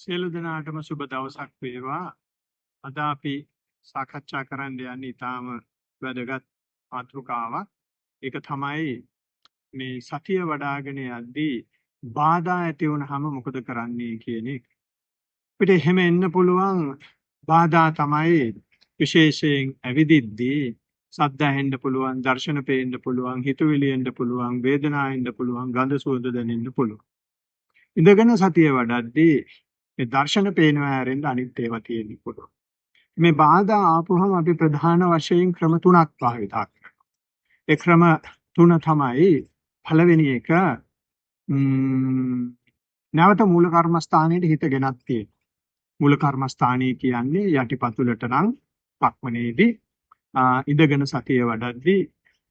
සියලු දෙනාටම සුබ දවසක් වේවා. අද අපි සාකච්ඡා කරන්න යන්නේ ඊටාම වැදගත් මාතෘකාවක්. ඒක තමයි මේ සතිය වඩ아가න යද්දී බාධා ඇති වුනහම මොකද කරන්නේ කියන එක. අපිට එහෙම එන්න පුළුවන් බාධා තමයි විශේෂයෙන් ඇවිදිද්දී සද්ද ඇහෙන්න පුළුවන්, දර්ශන පේන්න පුළුවන්, හිතුවිලි එන්න පුළුවන්, වේදනා එන්න පුළුවන්, ගඳ සුවඳ දැනෙන්න පුළුවන්. ඉඳගෙන සතිය වඩද්දී මේ දර්ශන පේනවා ඇරෙන්න අනිත් ඒවා තියෙන්න පුළුවන්. මේ බාධා ආපුවම අපි ප්‍රධාන වශයෙන් ක්‍රම තුනක් භාවිතා කරනවා. ඒ ක්‍රම තුන තමයි පළවෙනි එක නැවත මූල කර්මස්ථානයේ හිත ගෙනත් තියෙන. මූල කර්මස්ථානයේ කියන්නේ යටිපතුලට නම් පක්මනේදී ඉඳගෙන සතිය වඩද්දී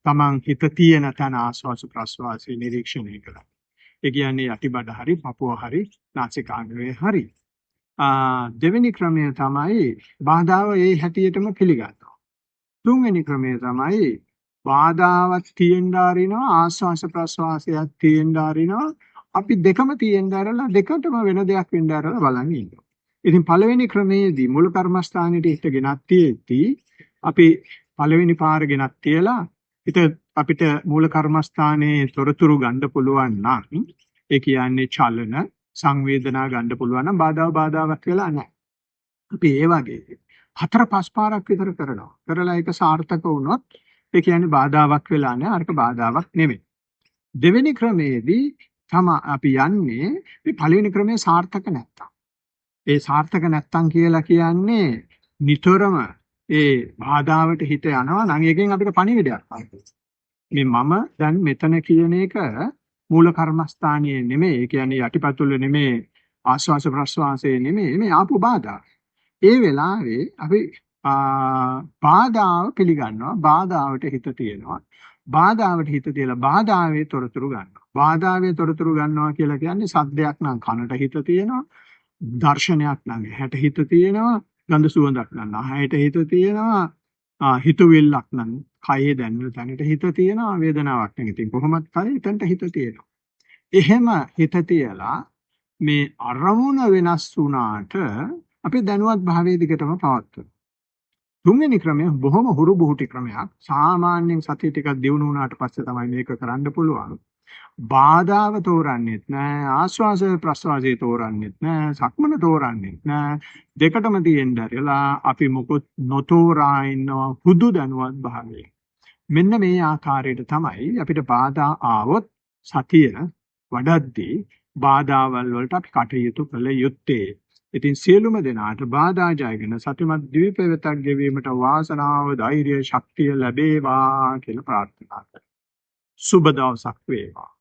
තමන් හිත තියෙන තැන ආස්වාස ප්‍රස්වාසයේ නිරීක්ෂණය කළා. ඒ කියන්නේ යටිබඩ හරි පපුව හරි නාසිකාග්‍රේ හරි. දෙවෙනි ක්‍රමය තමයි බාධාව ඒ හැටියටම පිළිගන්නවා. තුන්වෙනි ක්‍රමය තමයි බාධාවක් තියෙන්න ආරිනවා ආස්වාස ප්‍රස්වාසයක් තියෙන්න ආරිනවා අපි දෙකම තියෙන්න ආරලා දෙකටම වෙන දෙයක් වෙන්න ආරලා බලන් ඉන්නවා. ඉතින් පළවෙනි ක්‍රමයේදී මුල් කර්මස්ථානෙට හිත ගෙනත් තියෙද්දී අපි පළවෙනි පාර ගෙනත් තියලා අපිට මූල කර්මස්ථානයේ තොරතුරු ගන්න පුළුවන් නම් ඒ කියන්නේ චලන සංවේදනා ගන්න පුළුවන් නම් බාධාවක් වෙලා නැහැ. අපි ඒ වගේ 4-5 පාරක් විතර කරනවා. කරලා ඒක සාර්ථක වුණොත් ඒ කියන්නේ බාධාවක් වෙලා නැහැ. අරක බාධාවක් නෙමෙයි. දෙවෙනි ක්‍රමයේදී තමයි අපි යන්නේ මේ පළවෙනි ක්‍රමයේ සාර්ථක නැත්තම්. ඒ සාර්ථක නැත්තම් කියලා කියන්නේ නිතරම ඒ බාධාවට හිත යනවා නම් ඒකෙන් අපිට පණිවිඩයක් ආවා. මේ මම දැන් මෙතන කියන එක මූල කර්මස්ථානයේ නෙමෙයි. ඒ කියන්නේ යටිපතුල නෙමෙයි, ආස්වාස ප්‍රස්වාසයේ නෙමෙයි. මේ ආපු බාධා. ඒ වෙලාවේ අපි බාධාව පිළිගන්නවා. බාධාවට හිත තියෙනවා. බාධාවට හිත තියලා බාධාවේ තොරතුරු ගන්නවා. බාධාවේ තොරතුරු ගන්නවා කියලා කියන්නේ සද්දයක් නම් කනට හිත තියෙනවා. දර්ශනයක් නම් ඇහැට හිත තියෙනවා. ගඳ සුවඳක් නම් නහයට හිත තියෙනවා. හිතුවිල්ලක් නම් කයේ දැනෙන තැනට හිත තියෙනවා. වේදනාවක් නම් ඉතින් කොහොමත් කරේ එතනට හිත තියෙනවා. එහෙම හිත තියලා මේ අරමුණ වෙනස් වුණාට අපි දැනුවත් භාවයේ දිගටම පවත්වනවා. තුන්වෙනි ක්‍රමය බොහොම හුරු බුහුටි ක්‍රමයක්. සාමාන්‍යයෙන් සතිය ටිකක් දියුණු වුණාට පස්සේ තමයි මේක කරන්න පුළුවන්. බාධාව තෝරන්නේත් නෑ, ආස්වාස ප්‍රස්වාසයේ තෝරන්නේත් නෑ, සක්මන තෝරන්නේත් නෑ. දෙකටම තියෙන්න ඇරලා අපි මොකොත් නොතෝරා ඉන්නවා හුදු දැනුවත් භාවයේ. මෙන්න මේ ආකාරයට තමයි අපිට බාධා ආවොත් සතිය වඩද්දී බාධාවල් වලට අපි කටයුතු කළ යුත්තේ. ඉතින් සියලුම දෙනාට බාධා ජයගෙන සතිමත් ද්වීපවතක් ගෙවීමට වාසනාව, ධෛර්යය, ශක්තිය ලැබේවා කියලා ප්‍රාර්ථනා කරනවා. සුබ දවසක් වේවා.